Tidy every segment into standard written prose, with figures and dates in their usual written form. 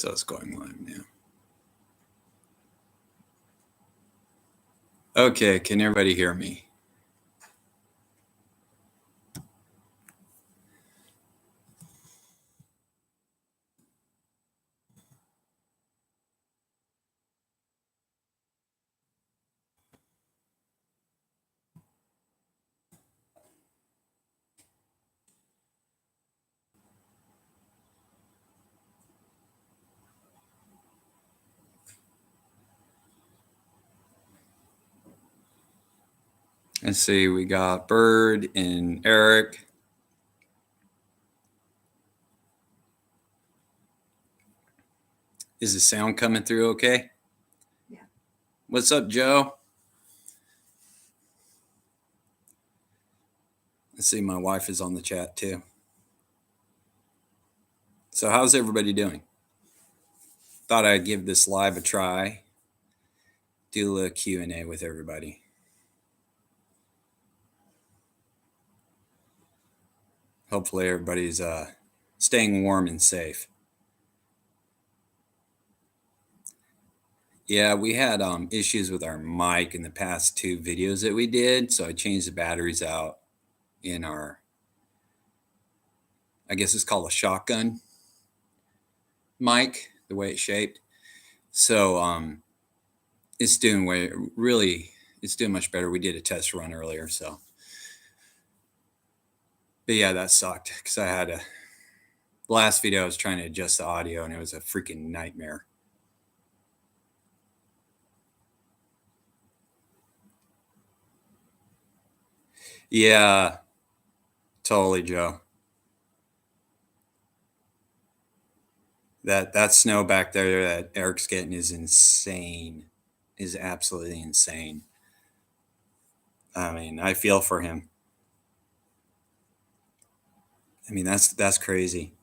So it's going live now. Okay, can everybody hear me? Let's see, we got Bird and Eric. Is the sound coming through okay? Yeah. What's up, Joe? Let's see, my wife is on the chat too. So how's everybody doing? Thought I'd give this live a try. Do a little Q&A with everybody. Hopefully everybody's staying warm and safe. Yeah, we had issues with our mic in the past 2 videos that we did, so I changed the batteries out in our, I guess it's called a shotgun mic, the way it's shaped. So it's doing it's doing much better. We did a test run earlier, so. But yeah, that sucked because the last video I was trying to adjust the audio and it was a freaking nightmare. Yeah, totally, Joe. That snow back there that Eric's getting is insane. Is absolutely insane. I mean, I feel for him. I mean, that's crazy.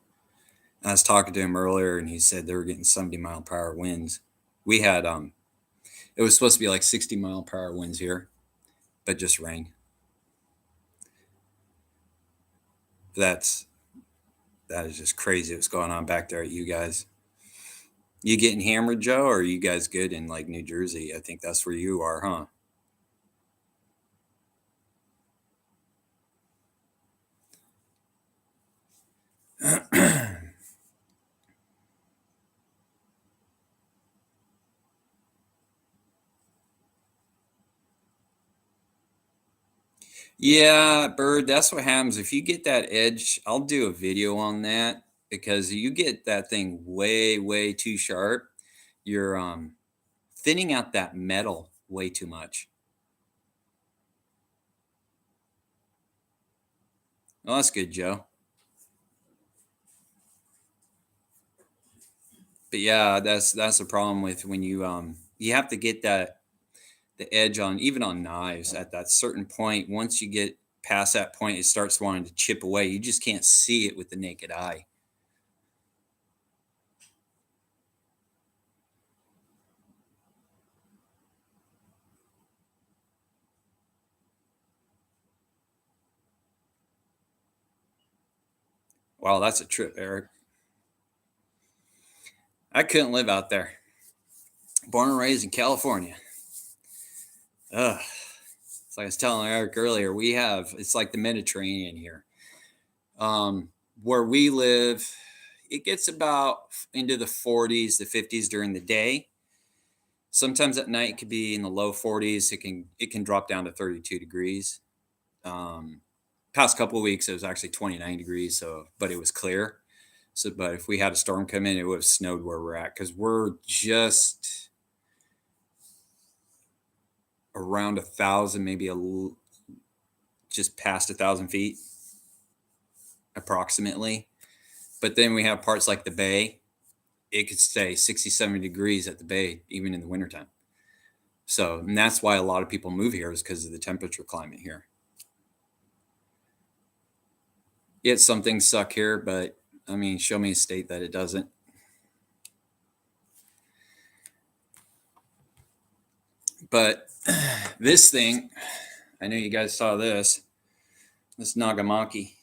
I was talking to him earlier and he said they were getting 70-mile-per-hour winds. We had it was supposed to be like 60-mile-per-hour winds here, but just rain. That is just crazy what's going on back there at you guys. You getting hammered, Joe, or are you guys good in like New Jersey? I think that's where you are, huh? Yeah, Bird, that's what happens. If you get that edge, I'll do a video on that because you get that thing way, way too sharp. You're thinning out that metal way too much. Well, that's good, Joe. But yeah, that's the problem with when you have to get the edge on, even on knives at that certain point. Once you get past that point, it starts wanting to chip away. You just can't see it with the naked eye. Wow, that's a trip, Eric. I couldn't live out there. Born and raised in California. Ugh. It's like I was telling Eric earlier, it's like the Mediterranean here. Where we live, it gets about into the 40s, the 50s during the day. Sometimes at night it could be in the low 40s. It can drop down to 32 degrees. Past couple of weeks it was actually 29 degrees, but it was clear. But if we had a storm come in, it would have snowed where we're at because we're just around 1,000, maybe just past 1,000 feet approximately. But then we have parts like the bay. It could stay 60, 70 degrees at the bay, even in the wintertime. So, and that's why a lot of people move here is because of the temperature climate here. Yet some things suck here, but I mean, show me a state that it doesn't. But this thing, I know you guys saw this Nagamaki.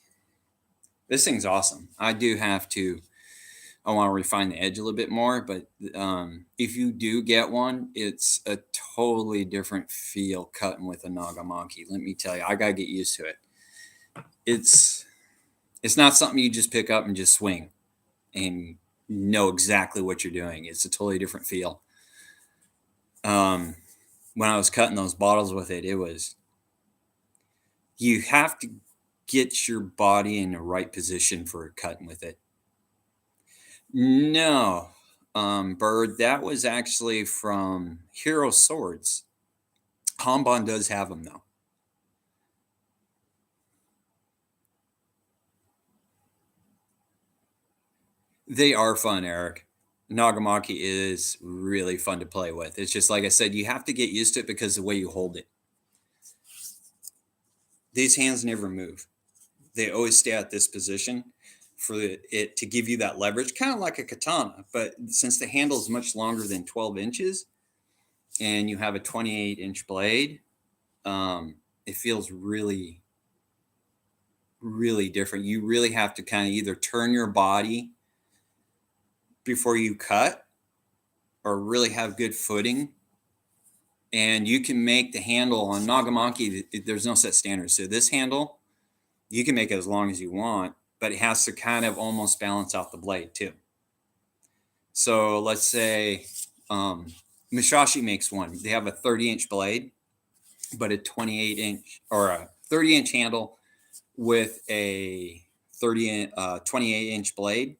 This thing's awesome. I do have to I want to refine the edge a little bit more. But if you do get one, it's a totally different feel cutting with a Nagamaki. Let me tell you, I gotta get used to it. It's it's not something you just pick up and just swing and know exactly what you're doing. It's a totally different feel. Um, when I was cutting those bottles with it, it was you have to get your body in the right position for cutting with it. No, Bird, that was actually from Hero Swords. Kanban does have them though. They are fun, Eric. Nagamaki is really fun to play with. It's just like I said, you have to get used to it because of the way you hold it. These hands never move. They always stay at this position for it to give you that leverage, kind of like a katana. But since the handle is much longer than 12 inches and you have a 28-inch blade, it feels really, really different. You really have to kind of either turn your body before you cut or really have good footing. And you can make the handle on Nagamaki, there's no set standard. So this handle, you can make it as long as you want, but it has to kind of almost balance out the blade too. So let's say Mishashi makes one. They have a 30-inch blade, but a 28-inch or a 30-inch handle with a 28-inch blade.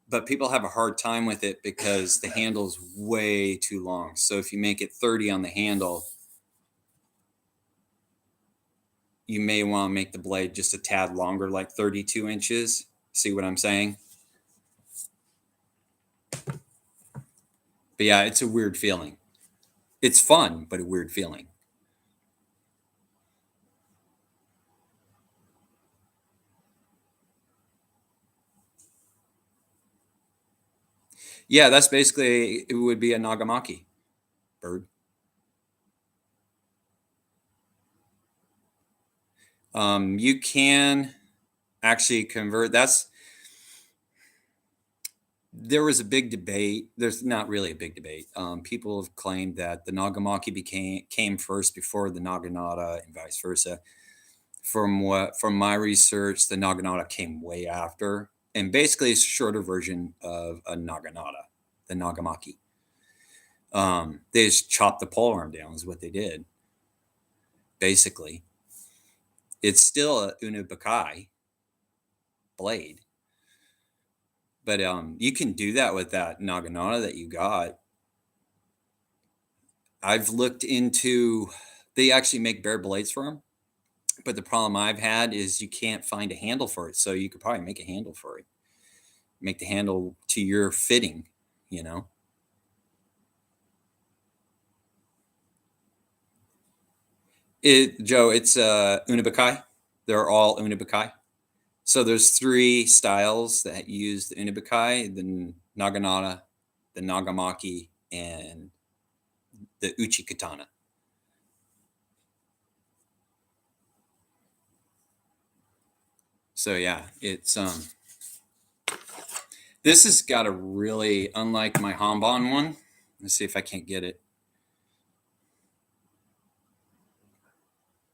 But people have a hard time with it because the handle's way too long. So if you make it 30 on the handle, you may want to make the blade just a tad longer, like 32 inches. See what I'm saying? But yeah, it's a weird feeling. It's fun, but a weird feeling. Yeah, that's basically it would be a Nagamaki bird. You can actually convert. There was a big debate. There's not really a big debate. People have claimed that the Nagamaki came first before the Naginata and vice versa. From my research, the Naginata came way after, and basically it's a shorter version of a Naginata, the Nagamaki. They just chopped the pole arm down, is what they did. Basically, it's still a Unabakai blade, but you can do that with that Naginata that you got. I've looked into. They actually make bare blades for them, but the problem I've had is you can't find a handle for it. So you could probably make a handle for it. Make the handle to your fitting, you know. Joe, it's Unabakai. They're all Unabakai. So there's three styles that use the Unabakai: the Naginata, the Nagamaki, and the Uchi Katana. So yeah, it's this has got a really unlike my Hanban one. Let's see if I can't get it.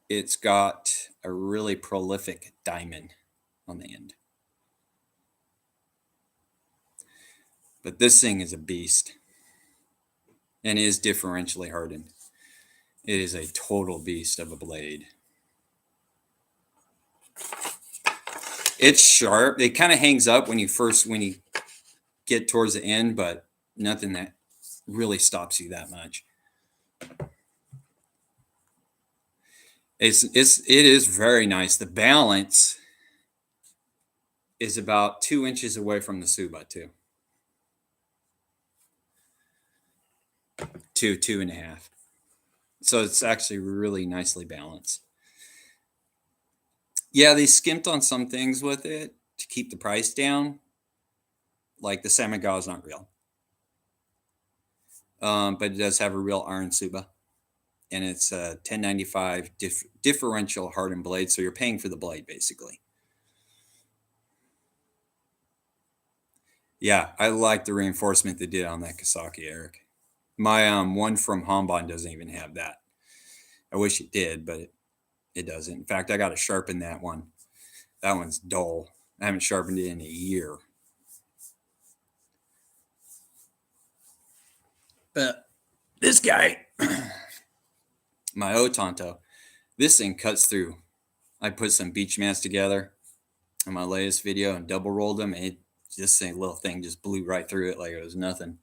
It's got a really prolific diamond on the end. But this thing is a beast and is differentially hardened. It is a total beast of a blade. It's sharp. It kind of hangs up when you get towards the end, but nothing that really stops you that much. It is very nice. The balance is about 2 inches away from the Suba too. Two and a half. So it's actually really nicely balanced. Yeah, they skimped on some things with it to keep the price down. Like the Samigawa is not real, but it does have a real iron Suba, and it's a 1095 differential hardened blade. So you're paying for the blade basically. Yeah, I like the reinforcement they did on that Kasaki, Eric. My one from Hanban doesn't even have that. I wish it did, but it doesn't. In fact, I got to sharpen that one. That one's dull. I haven't sharpened it in a year. But this guy, my Otonto, this thing cuts through. I put some beach mats together in my latest video and double rolled them. And this little thing just blew right through it like it was nothing.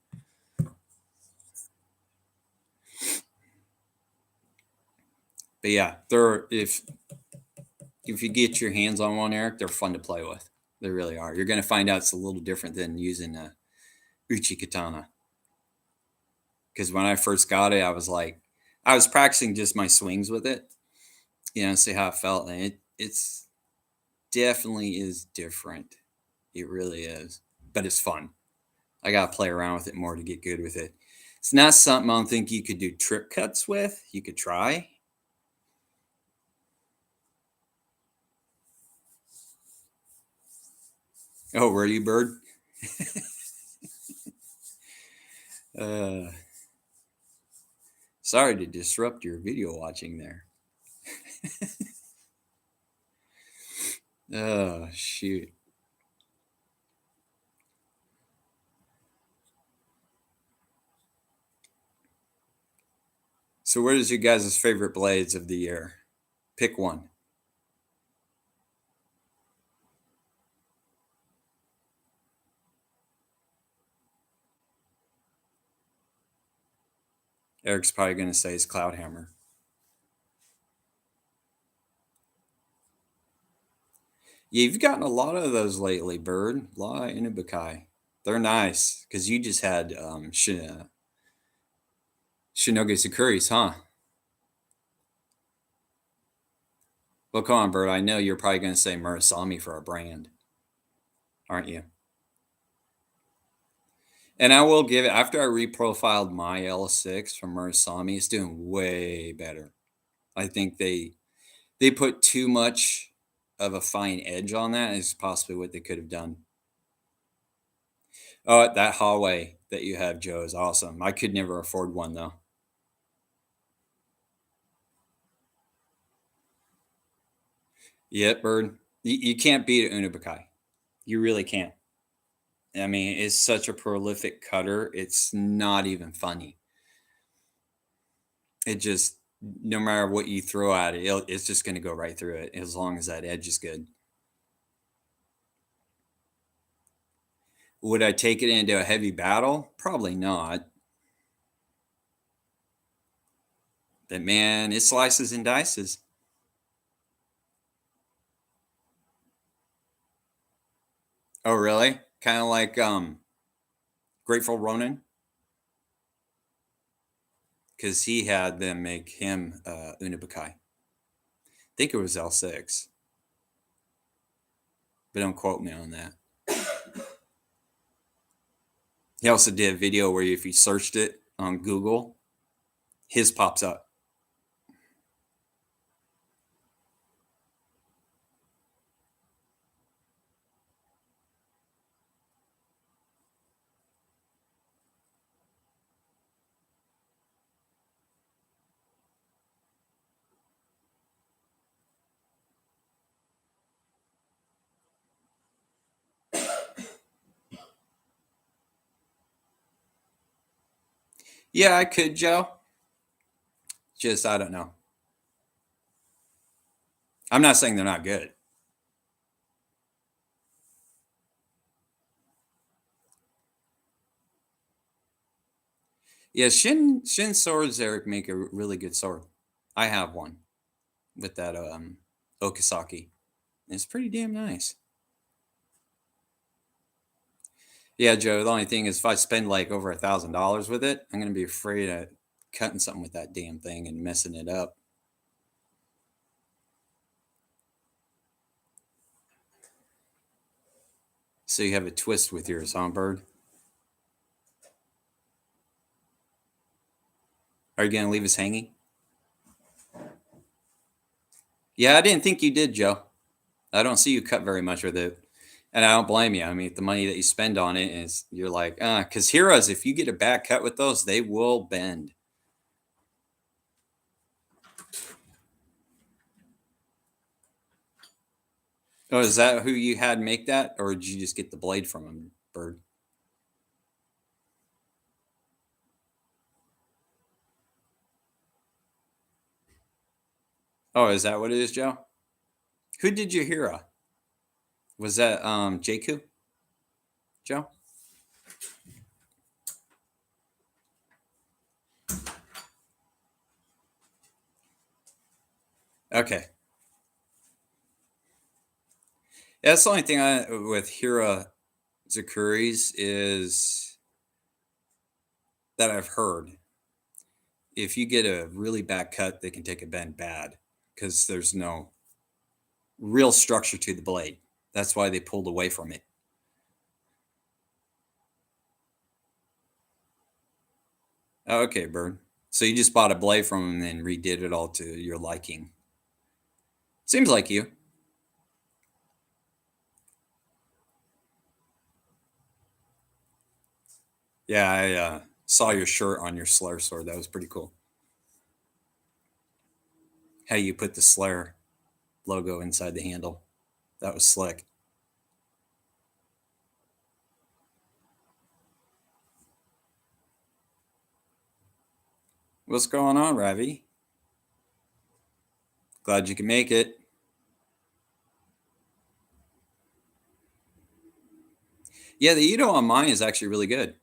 But yeah, if you get your hands on one, Eric, they're fun to play with. They really are. You're going to find out it's a little different than using a Uchi katana. Because when I first got it, I was practicing just my swings with it, see how it felt, and it's definitely is different. It really is, but it's fun. I gotta play around with it more to get good with it. It's not something I don't think you could do trick cuts with. You could try. Oh, were you, bird? uh, sorry to disrupt your video watching there. Oh, shoot. So, what is your guys' favorite blades of the year? Pick one. Eric's probably going to say it's Cloud Hammer. Yeah, you've gotten a lot of those lately, Bird. A lot of Inubukai. They're nice because you just had Shinogi Sakuris, huh? Well, come on, Bird. I know you're probably going to say Murasami for our brand, aren't you? And I will give it, after I reprofiled my L6 from Murasami, it's doing way better. I think they put too much of a fine edge on that is possibly what they could have done. Oh, that hallway that you have, Joe, is awesome. I could never afford one though. Yep, Bird. You can't beat an Unabakai. You really can't. I mean, it's such a prolific cutter. It's not even funny. It just, no matter what you throw at it, it's just going to go right through it as long as that edge is good. Would I take it into a heavy battle? Probably not. But man, it slices and dices. Oh, really? Kind of like Grateful Ronin, because he had them make him Unabakai. I think it was L6, but don't quote me on that. He also did a video where if you searched it on Google, his pops up. Yeah, I could, Joe. Just, I don't know. I'm not saying they're not good. Yeah, Shin swords, Eric, make a really good sword. I have one with that Okasaki. It's pretty damn nice. Yeah, Joe. The only thing is, if I spend like over $1,000 with it, I'm gonna be afraid of cutting something with that damn thing and messing it up. So you have a twist with yours, huh, Bird? Are you gonna leave us hanging? Yeah, I didn't think you did, Joe. I don't see you cut very much with it. And I don't blame you. I mean, the money that you spend on it is you're like, because Heroes, if you get a bad cut with those, they will bend. Oh, is that who you had make that, or did you just get the blade from him, Bird? Oh, is that what it is, Joe? Who did your hero? Was that Jakku, Joe? Okay. Yeah, that's the only thing I with Hira Zakuri's is that I've heard. If you get a really bad cut, they can take a bend bad because there's no real structure to the blade. That's why they pulled away from it. Oh, okay, Bird. So you just bought a blade from them and redid it all to your liking. Seems like you. Yeah, I saw your shirt on your Slayer sword. That was pretty cool. How you put the Slayer logo inside the handle. That was slick. What's going on, Ravi? Glad you can make it. Yeah, the Ito on mine is actually really good.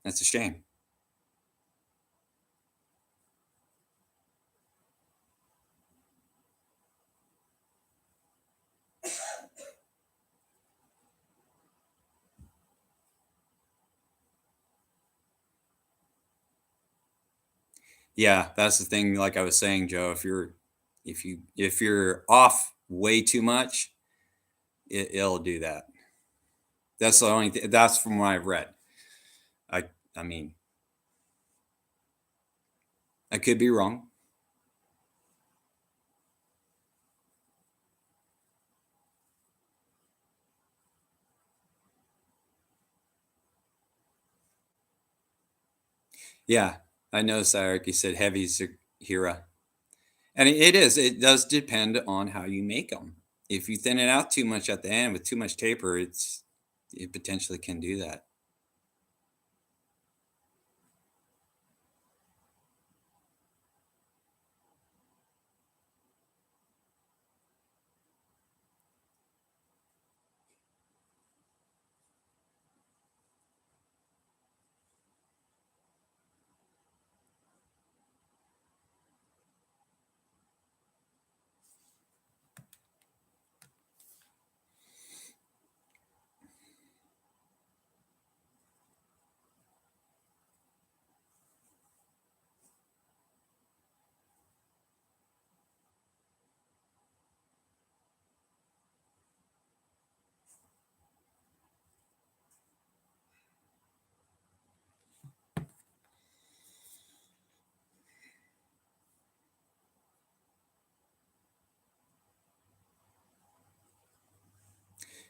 That's a shame. Yeah, that's the thing. Like I was saying, Joe, if you're off way too much, it'll do that. That's the only thing. That's from what I've read. I I mean, I could be wrong. Yeah, I noticed that. Eric, you said heavy Hira, and it is. It does depend on how you make them. If you thin it out too much at the end with too much taper, it potentially can do that.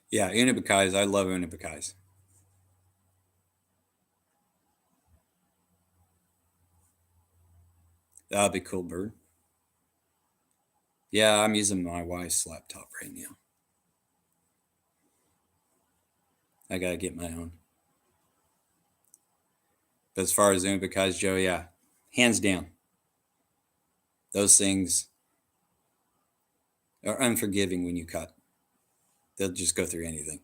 Yeah, Unibikais. I love Unibikais. That'd be cool, Bird. Yeah, I'm using my wife's laptop right now. I gotta get my own. But as far as Unibikais, Joe, yeah, hands down, those things are unforgiving when you cut. They'll just go through anything.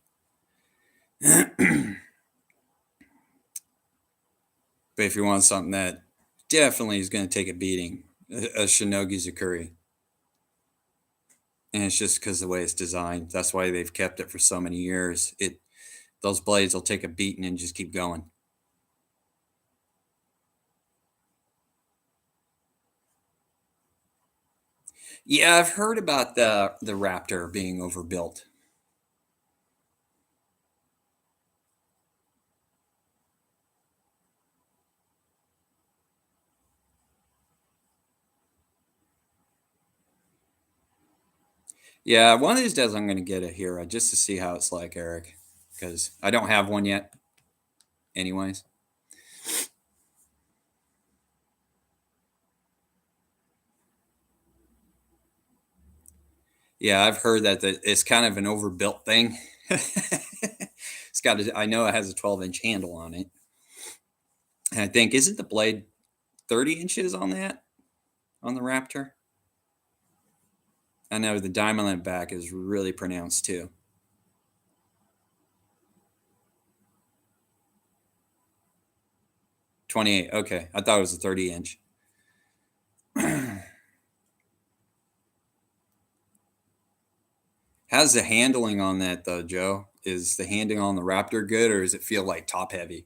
But if you want something that definitely is going to take a beating, a Shinogi Zakuri, and it's just because of the way it's designed. That's why they've kept it for so many years. It those blades will take a beating and just keep going. Yeah, I've heard about the Raptor being overbuilt. Yeah, one of these days I'm going to get a Hero just to see how it's like, Eric, because I don't have one yet, anyways. Yeah, I've heard that it's kind of an overbuilt thing. It's got, I know it has a 12-inch handle on it. And I think, isn't the blade 30 inches on that, on the Raptor? I know the diamond on the back is really pronounced too. 28. Okay. I thought it was a 30 inch. How's the handling on that though, Joe? Is the handling on the Raptor good, or does it feel like top heavy?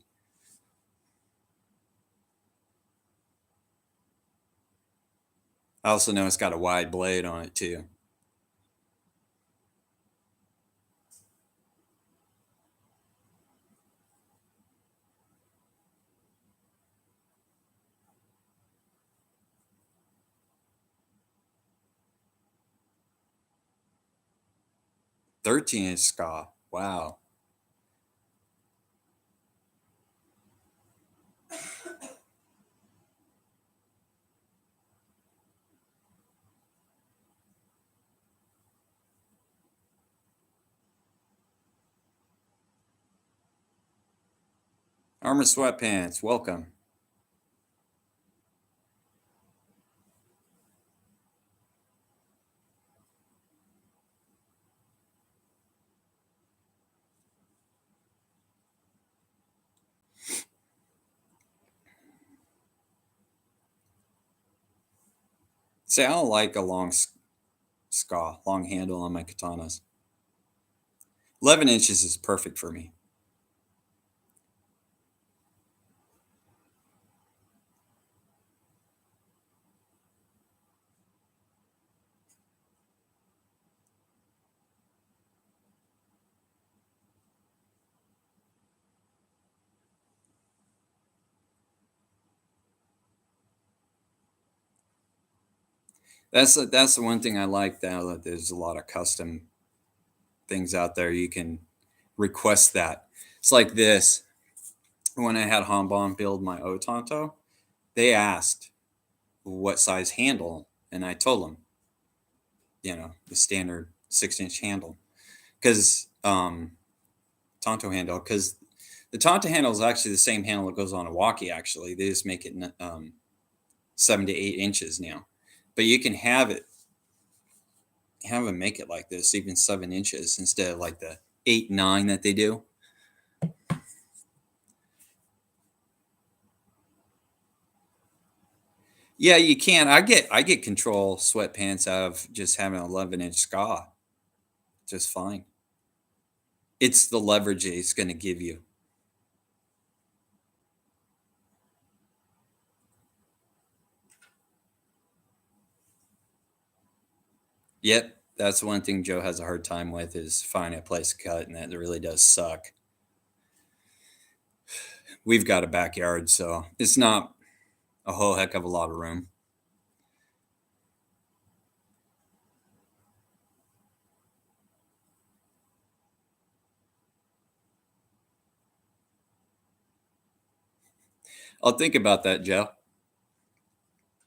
I also know it's got a wide blade on it too. 13-inch ska. Wow. Armor Sweatpants, welcome. See, I don't like a long ska, long handle on my katanas. 11 inches is perfect for me. That's the one thing I like now, that there's a lot of custom things out there. You can request that. It's like this. When I had Hanbon build my Otonto, they asked what size handle, and I told them, the standard 6-inch handle, because Tonto handle, because the Tonto handle is actually the same handle that goes on a walkie. Actually, they just make it 7 to 8 inches now, but you can have them make it like this, even 7 inches instead of like the 8, 9 that they do. Yeah, you can. I get control sweatpants out of just having an 11-inch ska, just fine. It's the leverage it's going to give you. Yep, that's one thing Joe has a hard time with, is finding a place to cut, and that really does suck. We've got a backyard, so it's not a whole heck of a lot of room. I'll think about that, Joe,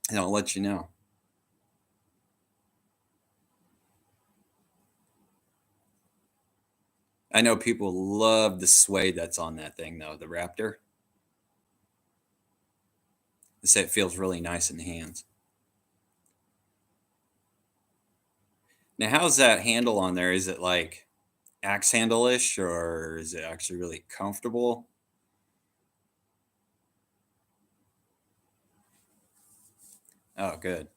and I'll let you know. I know people love the suede that's on that thing, though, the Raptor. They say it feels really nice in the hands. Now, how's that handle on there? Is it like axe handle ish, or is it actually really comfortable? Oh, good.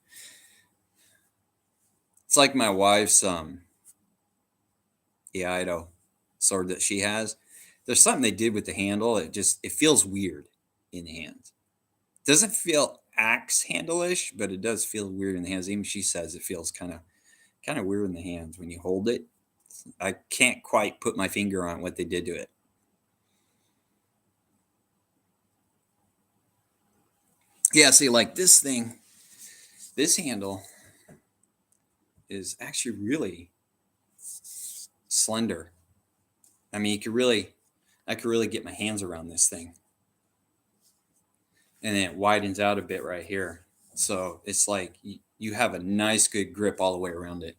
It's like my wife's Iaido sword that she has. There's something they did with the handle. It feels weird in the hands. Doesn't feel axe handle ish, but it does feel weird in the hands. Even she says it feels kind of weird in the hands when you hold it. I can't quite put my finger on what they did to it. Yeah, see, like this thing, this handle is actually really slender. I mean, I could really get my hands around this thing. And then it widens out a bit right here. So it's like you have a nice, good grip all the way around it.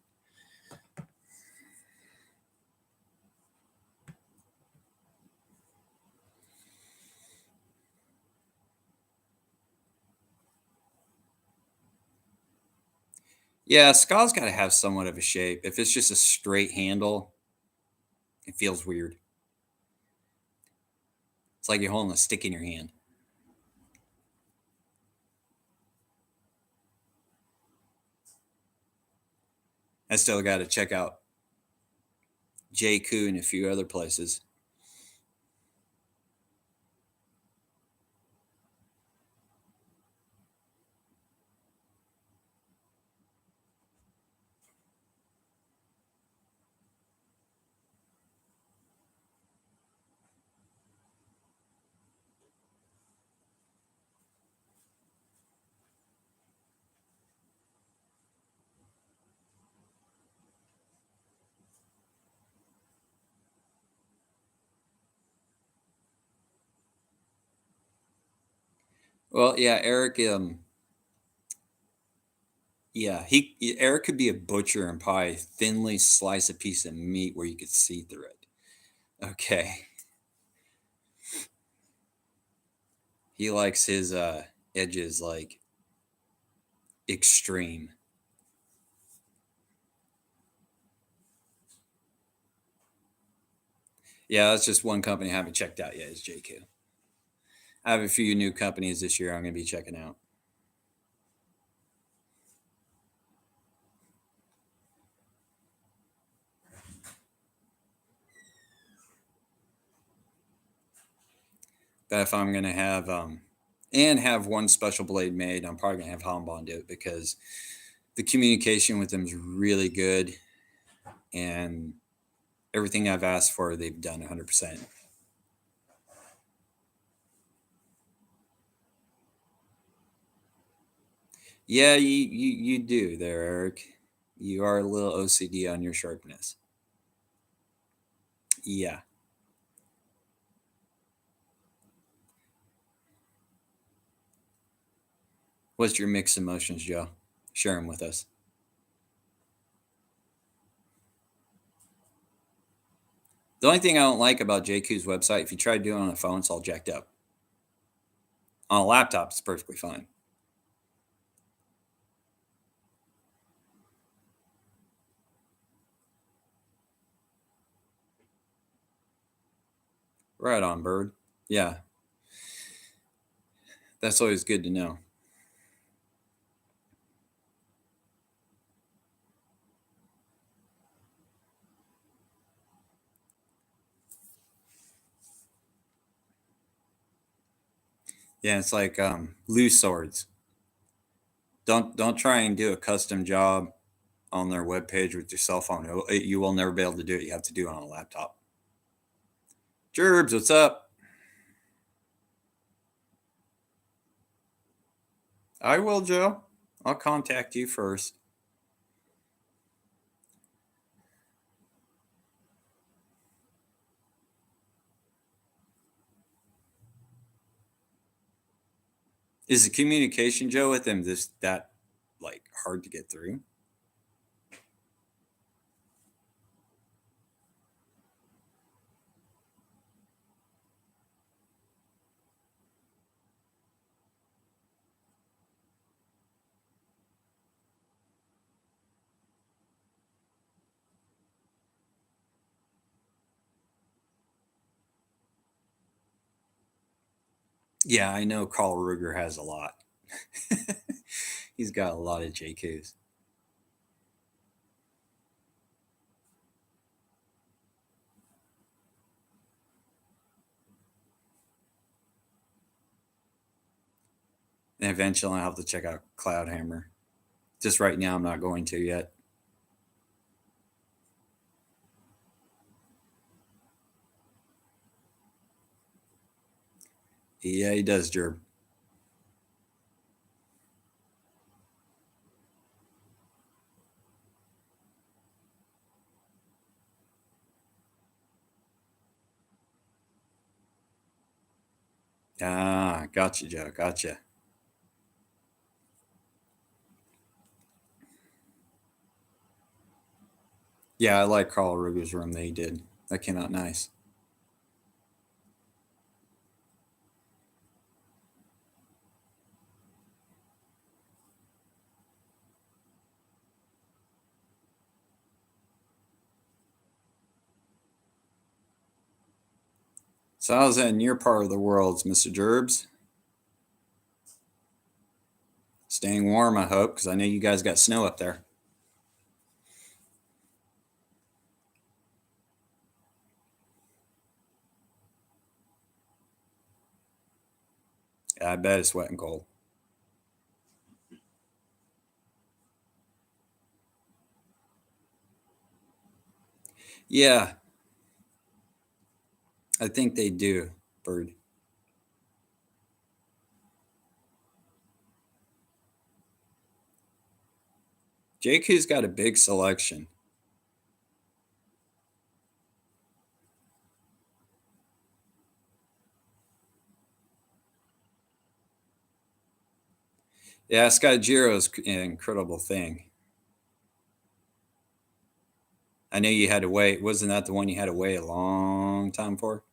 Yeah, Ska's got to have somewhat of a shape. If it's just a straight handle, it feels weird. It's like you're holding a stick in your hand. I still got to check out J.Crew and a few other places. Well, yeah, Eric. Yeah, Eric could be a butcher and probably thinly slice a piece of meat where you could see through it. Okay, he likes his edges like extreme. Yeah, that's just one company I haven't checked out yet. Is J.Crew. I have a few new companies this year I'm going to be checking out. But if I'm going to have and have one special blade made, I'm probably going to have Hanbon do it because the communication with them is really good, and everything I've asked for, they've done 100%. Yeah, you do there, Eric. You are a little OCD on your sharpness. Yeah. What's your mixed emotions, Joe? Share them with us. The only thing I don't like about JQ's website, if you try to do it on a phone, it's all jacked up. On a laptop, it's perfectly fine. Right on, Bird. Yeah, that's always good to know. Yeah, it's like loose swords. Don't try and do a custom job on their webpage with your cell phone. You will never be able to do it. You have to do it on a laptop. Gerbs, what's up? I will, Joe. I'll contact you first. Is the communication, Joe, with them this that like hard to get through? Yeah, I know Carl Ruger has a lot. He's got a lot of JQs. And eventually I'll have to check out Cloudhammer. Just right now, I'm not going to yet. Yeah, he does, Jerb. Ah, gotcha, Joe. Gotcha. Yeah, I like Carl Ruger's room that he did. That came out nice. So how's that in your part of the world, Mr. Gerbs? Staying warm, I hope, because I know you guys got snow up there. I bet it's wet and cold. Yeah, I think they do, Bird. JQ's got a big selection. Yeah, Scott Giro's an incredible thing. I know you had to wait. Wasn't that the one you had to wait a long time for?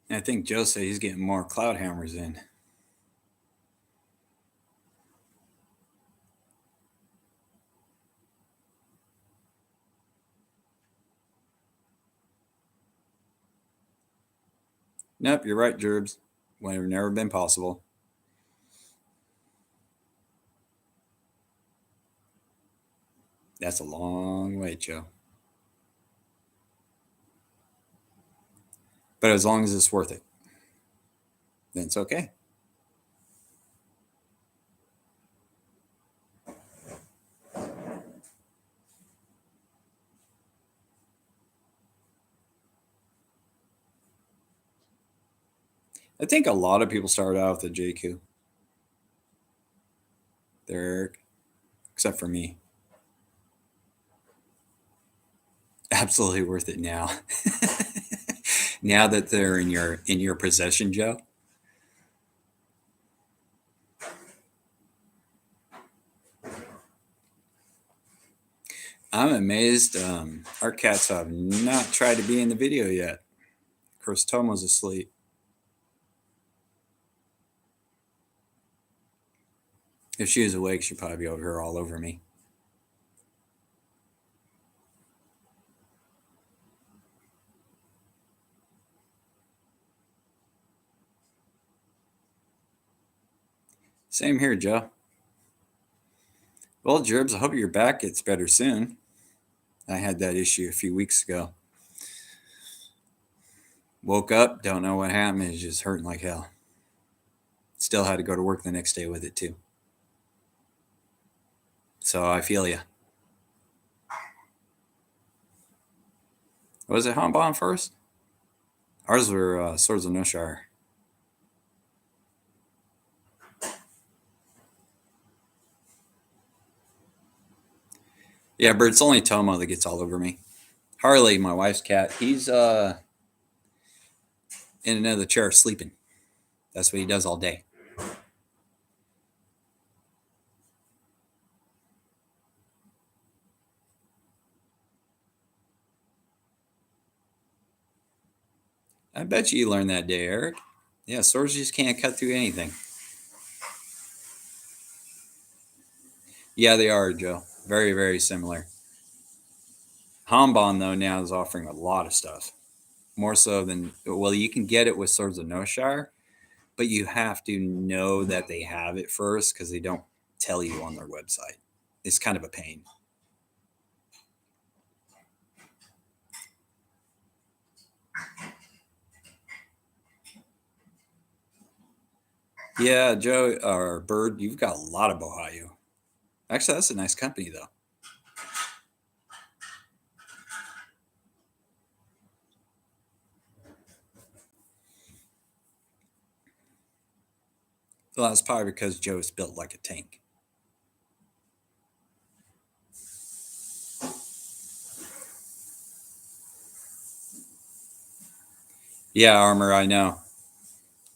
And I think Joe said he's getting more cloud hammers in. Nope, you're right, Gerbs. Would have never been possible. That's a long way, Joe. But as long as it's worth it, then it's okay. I think a lot of people started out with the JQ. There, except for me. Absolutely worth it now. Now that they're in your possession, Joe. I'm amazed. Our cats have not tried to be in the video yet. Of course, Tomo's asleep. If she was awake, she'd probably be over here all over me. Same here, Joe. Well, Gerbs, I hope your back gets better soon. I had that issue a few weeks ago. Woke up, don't know what happened. It's just hurting like hell. Still had to go to work the next day with it too. So I feel you. Was it Hanbon first? Ours were Swords of Noshire. Yeah, but it's only Tomo that gets all over me. Harley, my wife's cat, he's in another chair sleeping. That's what he does all day. I bet you learned that day, Eric. Yeah, swords just can't cut through anything. Yeah, they are, Joe. Very, very similar. Hanbon, though, now is offering a lot of stuff. More so than, well, you can get it with Swords of Noshire, but you have to know that they have it first because they don't tell you on their website. It's kind of a pain. Yeah, Joe or Bird, you've got a lot of Bohayu. Actually, that's a nice company, though. Well, that's probably because Joe's built like a tank. Yeah, Armor, I know.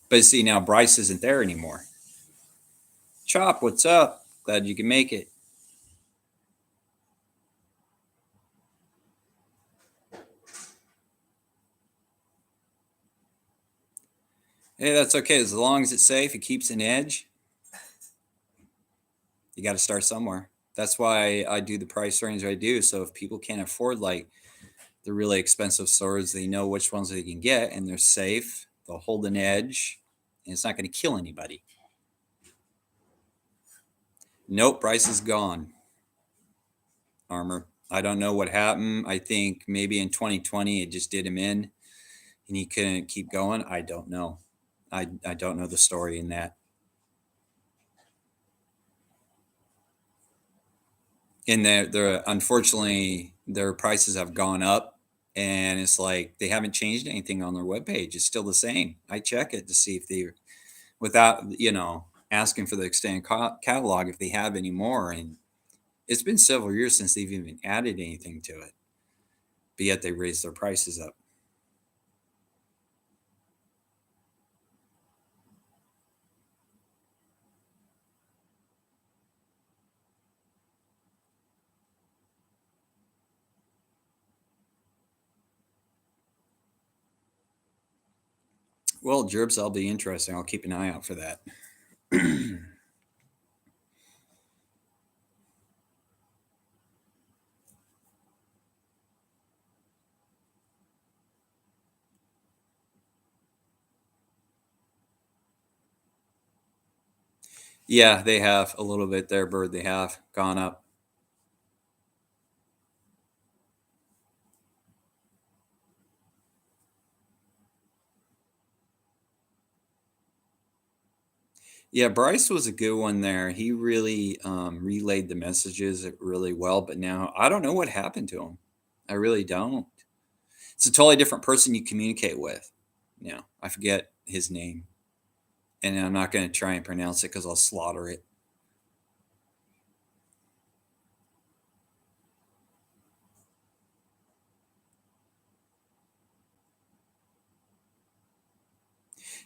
But see, now Bryce isn't there anymore. Chop, what's up? Glad you can make it. Hey, that's okay. As long as it's safe, it keeps an edge. You got to start somewhere. That's why I do the price range I do. So if people can't afford like the really expensive swords, they know which ones they can get and they're safe. They'll hold an edge and it's not going to kill anybody. Nope, Bryce is gone. Armor. I don't know what happened. I think maybe in 2020 it just did him in and he couldn't keep going. I don't know. I don't know the story in that. And they're unfortunately their prices have gone up and it's like they haven't changed anything on their webpage. It's still the same. I check it to see if they without asking for the extended catalog if they have any more, and it's been several years since they've even added anything to it, but yet they raised their prices up. Well, Gerbs, I'll be interesting. I'll keep an eye out for that. Yeah, they have a little bit there, Bird. They have gone up. Yeah, Bryce was a good one there. He really relayed the messages really well, but now I don't know what happened to him. I really don't. It's a totally different person you communicate with. I forget his name, and I'm not going to try and pronounce it because I'll slaughter it.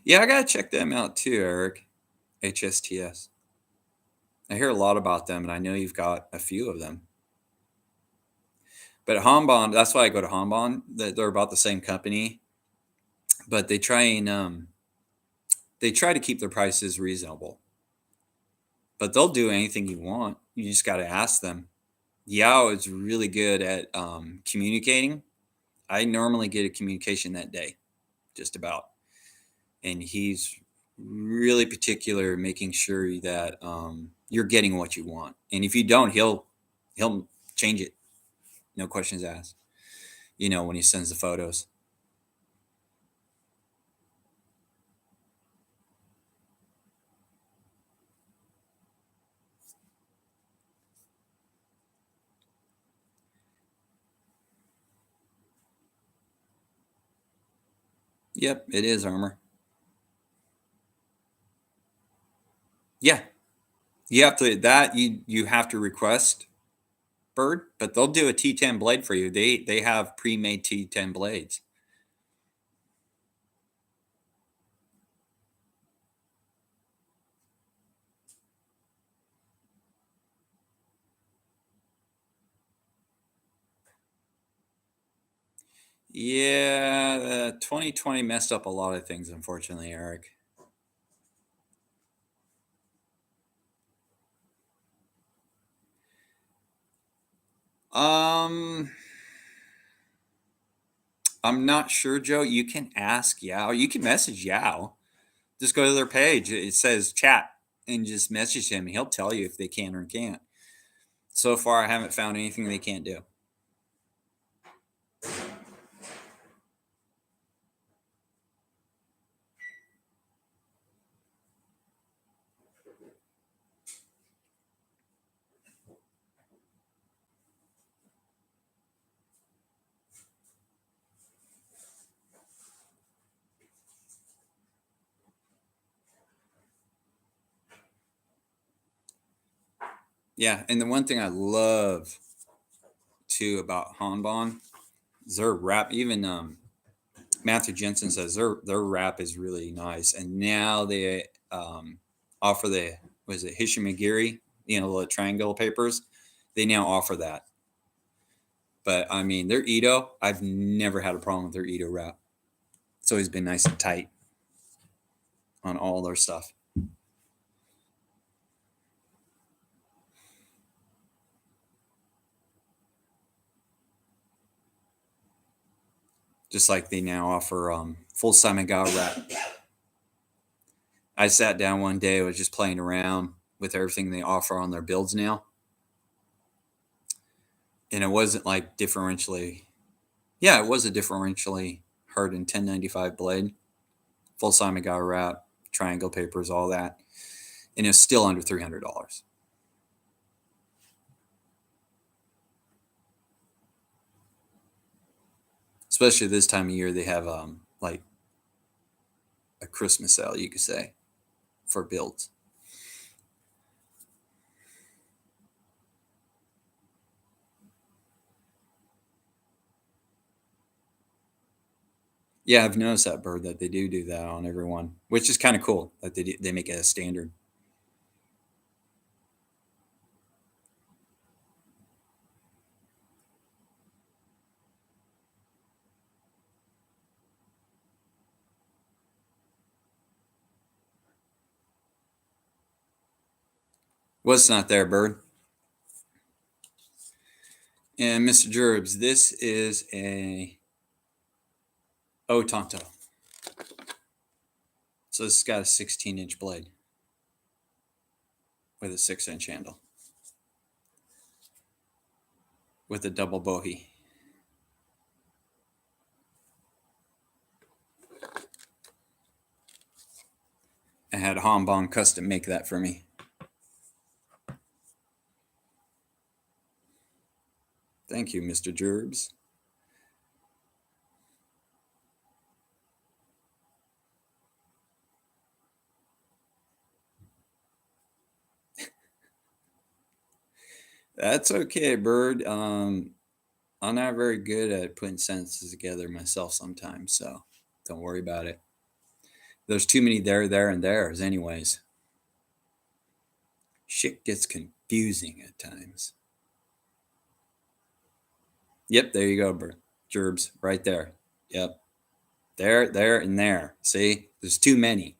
Yeah, I gotta check them out too, Eric. HSTS. I hear a lot about them, and I know you've got a few of them. But Hanbon, that's why I go to Hanbon. They're about the same company, but they try to keep their prices reasonable. But they'll do anything you want. You just got to ask them. Yao is really good at communicating. I normally get a communication that day, just about, and he's really particular making sure that you're getting what you want. And if you don't, he'll change it, no questions asked. When he sends the photos. Yep, it is Armor. Yeah, you have to request Bird, but they'll do a T10 blade for you. They have pre-made T10 blades. Yeah, 2020 messed up a lot of things, unfortunately, Eric. Um, I'm not sure, Joe. You can ask Yao. You can message Yao. Just go to their page. It says chat and just message him. He'll tell you if they can or can't. So far, I haven't found anything they can't do. Yeah, and the one thing I love too about Hanbon is their wrap. Even Matthew Jensen says their wrap is really nice, and now they offer the was it Hishimagiri, the triangle papers. They now offer that, but I mean their Ito. I've never had a problem with their Ito wrap. It's always been nice and tight on all their stuff. Just like they now offer full Samigawa wrap. I sat down one day, was just playing around with everything they offer on their builds now, and it wasn't like differentially. Yeah, it was a differentially hard in 1095 blade, full Samigawa wrap, triangle papers, all that, and it's still under $300. Especially this time of year, they have like a Christmas sale, you could say, for builds. Yeah, I've noticed that, Bird, that they do that on everyone, which is kind of cool that they make it a standard. What's not there, Bird? And Mr. Gerbs, this is a Otonto. So this has got a 16-inch blade with a 6-inch handle with a double bohie. I had Hanbon Custom make that for me. Thank you, Mr. Gerbs. That's okay, Bird. I'm not very good at putting sentences together myself sometimes, so don't worry about it. There's too many there, and there's, anyways. Shit gets confusing at times. Yep, there you go, Bird. Gerbs, right there. Yep. There, and there. See? There's too many.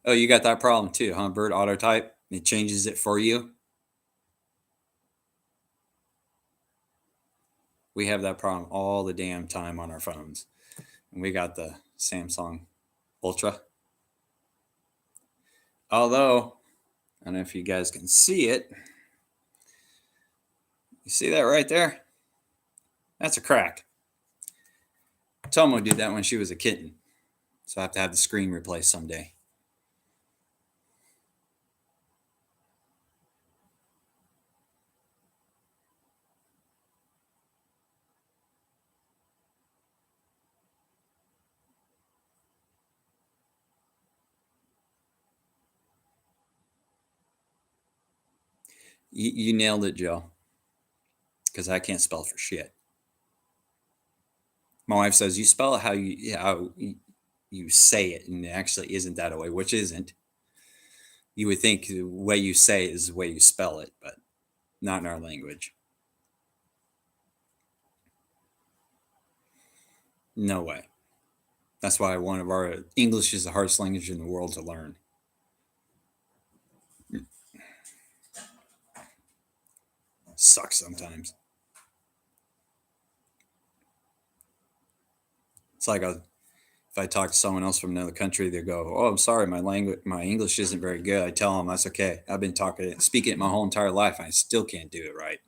Oh, you got that problem too, huh, Bird? Auto type? It changes it for you? We have that problem all the damn time on our phones. And we got the Samsung Ultra. Although, I don't know if you guys can see it. You see that right there? That's a crack. Tomo did that when she was a kitten. So I have to have the screen replaced someday. You nailed it, Joe. Because I can't spell for shit. My wife says you spell it how you say it, and it actually isn't that way, which isn't. You would think the way you say it is the way you spell it, but not in our language. No way. That's why one of our English is the hardest language in the world to learn. Sucks sometimes. It's like if I talk to someone else from another country, they go, "Oh, I'm sorry, my English isn't very good." I tell them that's okay. I've been speaking it my whole entire life, and I still can't do it right.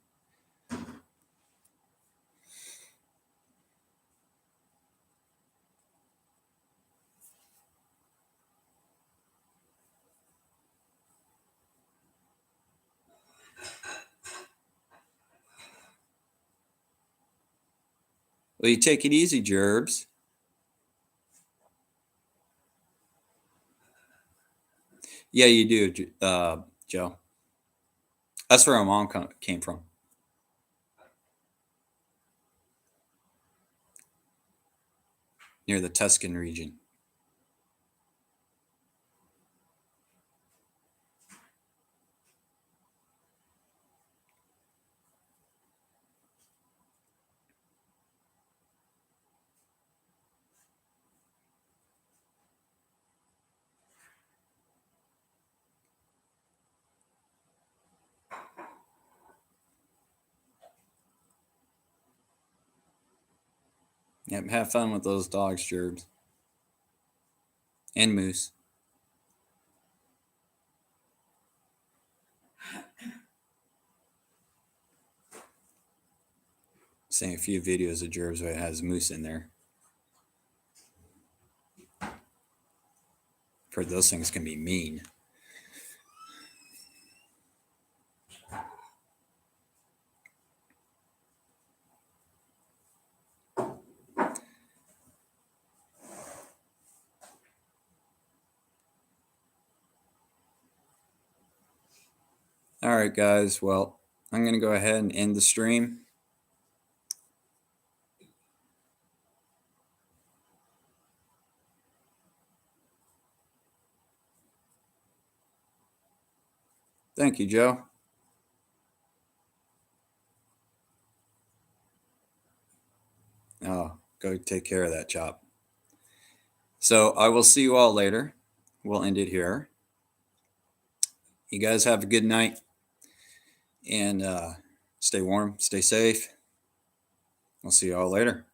Well, you take it easy, Gerbs. Yeah, you do, Joe. That's where my mom came from. Near the Tuscan region. Yep, have fun with those dogs, Gerbs. And Moose. Seeing a few videos of Gerbs where it has Moose in there. I've heard those things can be mean. All right, guys. Well, I'm going to go ahead and end the stream. Thank you, Joe. Oh, go take care of that, Chop. So I will see you all later. We'll end it here. You guys have a good night and stay warm, stay safe. I'll see you all later.